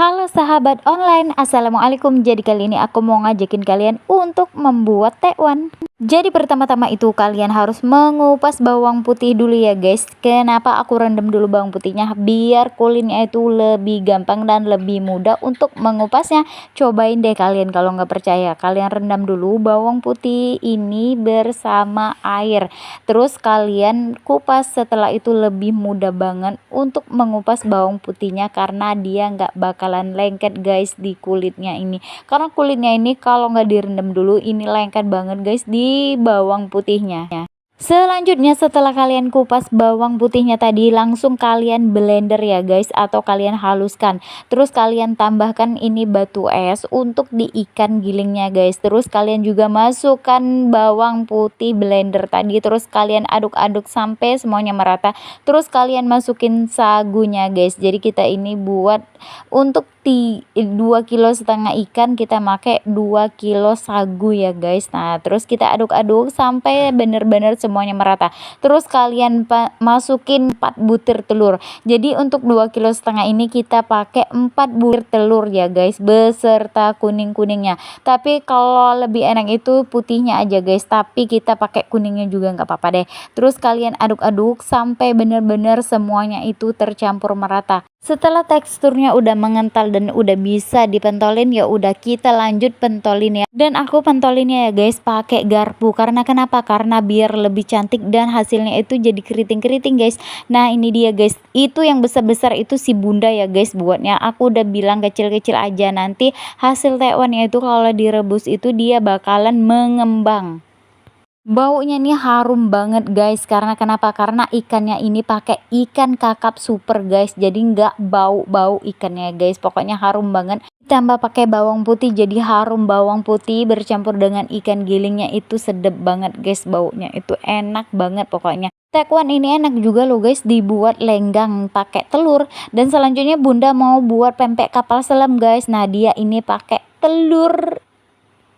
Halo sahabat online, assalamualaikum. Jadi kali ini aku mau ngajakin kalian untuk membuat tekwan. Jadi pertama-tama itu kalian harus mengupas bawang putih dulu ya guys. Kenapa aku rendam dulu bawang putihnya? Biar kulitnya itu lebih gampang dan lebih mudah untuk mengupasnya. Cobain deh kalian kalau nggak percaya. Kalian rendam dulu bawang putih ini bersama air. Terus kalian kupas, setelah itu lebih mudah banget untuk mengupas bawang putihnya karena dia nggak bakalan lengket guys di kulitnya ini. Karena kulitnya ini kalau nggak direndam dulu ini lengket banget guys di bawang putihnya. Selanjutnya setelah kalian kupas bawang putihnya tadi, langsung kalian blender ya guys, atau kalian haluskan. Terus kalian tambahkan ini batu es untuk di ikan gilingnya guys. Terus kalian juga masukkan bawang putih blender tadi, terus kalian aduk-aduk sampai semuanya merata. Terus kalian masukin sagunya guys. Jadi kita ini buat untuk 2,5 kg ikan, kita pakai 2 kilo sagu ya guys. Nah terus kita aduk-aduk sampai bener-bener semuanya merata. Terus kalian masukin 4 butir telur. Jadi untuk 2,5 kg ini kita pakai 4 butir telur ya guys, beserta kuning-kuningnya. Tapi kalau lebih enak itu putihnya aja guys, tapi kita pakai kuningnya juga nggak apa-apa deh. Terus kalian aduk-aduk sampai bener-bener semuanya itu tercampur merata. Setelah teksturnya udah mengental dan udah bisa dipentolin, ya udah kita lanjut pentolin ya. Dan aku pentolinnya ya guys pakai garpu. Karena kenapa? Karena biar lebih cantik dan hasilnya itu jadi keriting-keriting guys. Nah ini dia guys, itu yang besar-besar itu si bunda ya guys buatnya. Aku udah bilang kecil-kecil aja, nanti hasil tekwannya itu kalau direbus itu dia bakalan mengembang. Baunya nih harum banget guys, karena kenapa? Karena ikannya ini pakai ikan kakap super guys, jadi nggak bau-bau ikannya guys, pokoknya harum banget. Ditambah pakai bawang putih, jadi harum bawang putih bercampur dengan ikan gilingnya itu sedep banget guys, baunya itu enak banget pokoknya. Tekwan ini enak juga loh guys dibuat lenggang pakai telur. Dan selanjutnya bunda mau buat pempek kapal selam guys. Nah dia ini pakai telur.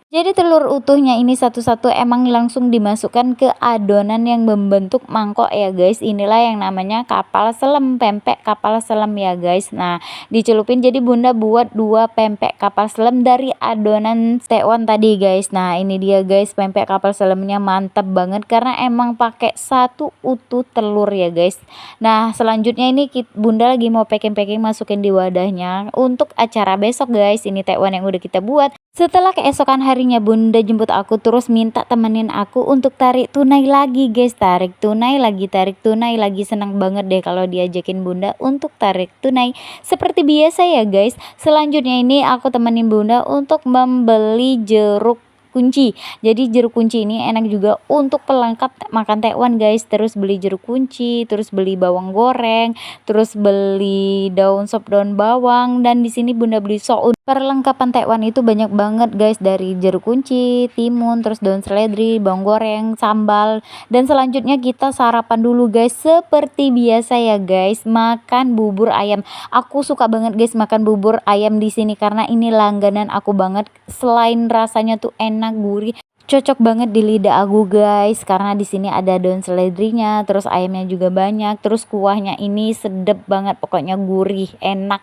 Jadi telur utuhnya ini satu-satu emang langsung dimasukkan ke adonan yang membentuk mangkok ya guys. Inilah yang namanya kapal selam, pempek kapal selam ya guys. Nah dicelupin, jadi bunda buat 2 pempek kapal selam dari adonan tekwan tadi guys. Nah ini dia guys, pempek kapal selamnya mantap banget karena emang pakai satu utuh telur ya guys. Nah selanjutnya ini bunda lagi mau packing-packing, masukin di wadahnya untuk acara besok guys. Ini tekwan yang udah kita buat. Setelah keesokan harinya bunda jemput aku, terus minta temenin aku untuk tarik tunai lagi guys. Tarik tunai lagi, senang banget deh kalau diajakin bunda untuk tarik tunai. Seperti biasa ya guys, selanjutnya ini aku temenin bunda untuk membeli jeruk kunci. Jadi jeruk kunci ini enak juga untuk pelengkap makan tekwan guys. Terus beli jeruk kunci, terus beli bawang goreng, terus beli daun sop, daun bawang, dan di sini bunda beli soun. Perlengkapan tekwan itu banyak banget guys, dari jeruk kunci, timun, terus daun seledri, bawang goreng, sambal. Dan selanjutnya kita sarapan dulu guys, seperti biasa ya guys, makan bubur ayam. Aku suka banget guys makan bubur ayam di sini karena ini langganan aku banget. Selain rasanya tuh enak, gurih, cocok banget di lidah aku guys, karena di sini ada daun seledrinya, terus ayamnya juga banyak, terus kuahnya ini sedep banget, pokoknya gurih, enak.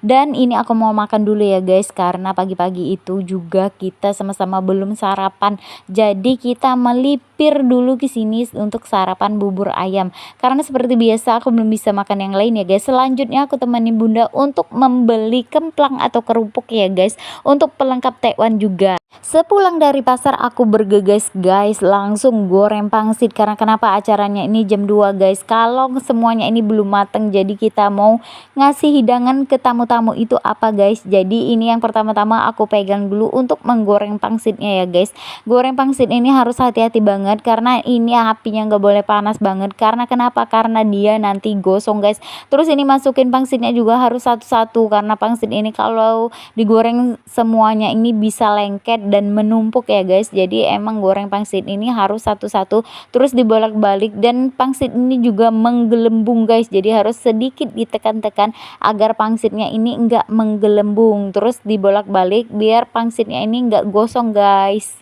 Dan ini aku mau makan dulu ya guys, karena pagi-pagi itu juga kita sama-sama belum sarapan, jadi kita melipir dulu ke sini untuk sarapan bubur ayam. Karena seperti biasa aku belum bisa makan yang lain ya guys. Selanjutnya aku temani bunda untuk membeli kemplang atau kerupuk ya guys, untuk pelengkap tekwan juga. Sepulang dari pasar aku bergegas guys langsung goreng pangsit, karena kenapa? Acaranya ini jam 2 guys. Kalau semuanya ini belum mateng, jadi kita mau ngasih hidangan ke tamu-tamu itu apa guys. Jadi ini yang pertama-tama aku pegang dulu untuk menggoreng pangsitnya ya guys. Goreng pangsit ini harus hati-hati banget karena ini apinya nggak boleh panas banget. Karena kenapa? Karena dia nanti gosong guys. Terus ini masukin pangsitnya juga harus satu-satu, karena pangsit ini kalau digoreng semuanya ini bisa lengket dan menumpuk ya guys. Jadi emang goreng pangsit ini harus satu-satu, terus dibolak-balik, dan pangsit ini juga menggelembung guys, jadi harus sedikit ditekan-tekan agar pangsitnya ini enggak menggelembung, terus dibolak-balik biar pangsitnya ini enggak gosong guys.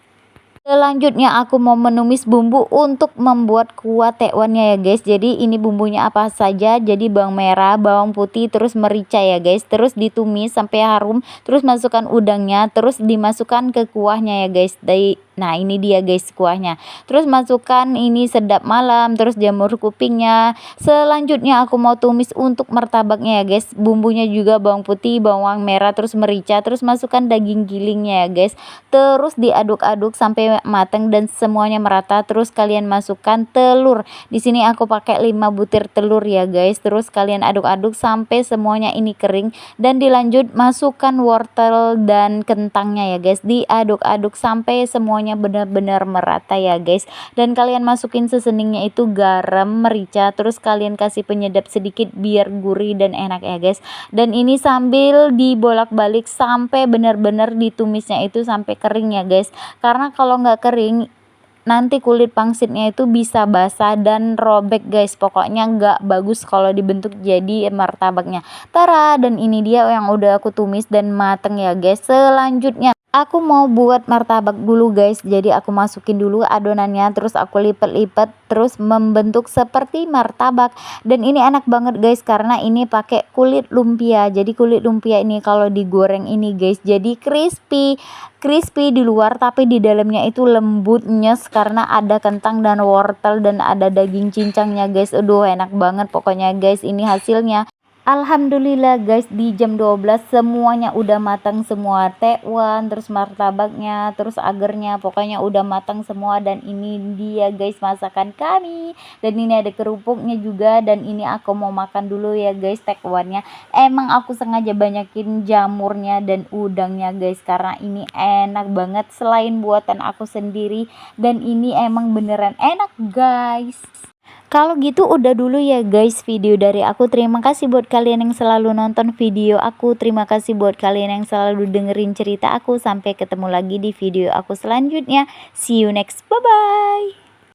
Selanjutnya aku mau menumis bumbu untuk membuat kuah tekwannya ya guys. Jadi ini bumbunya apa saja, jadi bawang merah, bawang putih, terus merica ya guys. Terus ditumis sampai harum, terus masukkan udangnya, terus dimasukkan ke kuahnya ya guys. Nah ini dia guys kuahnya. Terus masukkan ini sedap malam, terus jamur kupingnya. Selanjutnya aku mau tumis untuk martabaknya ya guys. Bumbunya juga bawang putih, bawang merah, terus merica, terus masukkan daging gilingnya ya guys. Terus diaduk-aduk sampai matang dan semuanya merata. Terus kalian masukkan telur. Di sini aku pakai 5 butir telur ya guys. Terus kalian aduk-aduk sampai semuanya ini kering dan dilanjut masukkan wortel dan kentangnya ya guys. Diaduk-aduk sampai semuanya benar-benar merata ya guys. Dan kalian masukin seseningnya itu garam, merica, terus kalian kasih penyedap sedikit biar gurih dan enak ya guys. Dan ini sambil dibolak-balik sampai benar-benar ditumisnya itu sampai kering ya guys. Karena kalau nggak kering nanti kulit pangsitnya itu bisa basah dan robek guys. Pokoknya nggak bagus kalau dibentuk jadi martabaknya. Tara, dan ini dia yang udah aku tumis dan mateng ya guys. Selanjutnya aku mau buat martabak dulu guys. Jadi aku masukin dulu adonannya, terus aku lipat-lipat, terus membentuk seperti martabak. Dan ini enak banget guys karena ini pakai kulit lumpia. Jadi kulit lumpia ini kalau digoreng ini guys jadi crispy di luar tapi di dalamnya itu lembut nyes karena ada kentang dan wortel dan ada daging cincangnya guys. Aduh enak banget pokoknya guys ini hasilnya. Alhamdulillah guys di jam 12 semuanya udah matang semua, tekwan, terus martabaknya, terus agarnya, pokoknya udah matang semua. Dan ini dia guys masakan kami. Dan ini ada kerupuknya juga. Dan ini aku mau makan dulu ya guys tekwannya. Emang aku sengaja banyakin jamurnya dan udangnya guys karena ini enak banget selain buatan aku sendiri. Dan ini emang beneran enak guys. Kalau gitu udah dulu ya guys video dari aku. Terima kasih buat kalian yang selalu nonton video aku. Terima kasih buat kalian yang selalu dengerin cerita aku. Sampai ketemu lagi di video aku selanjutnya. See you next. Bye bye.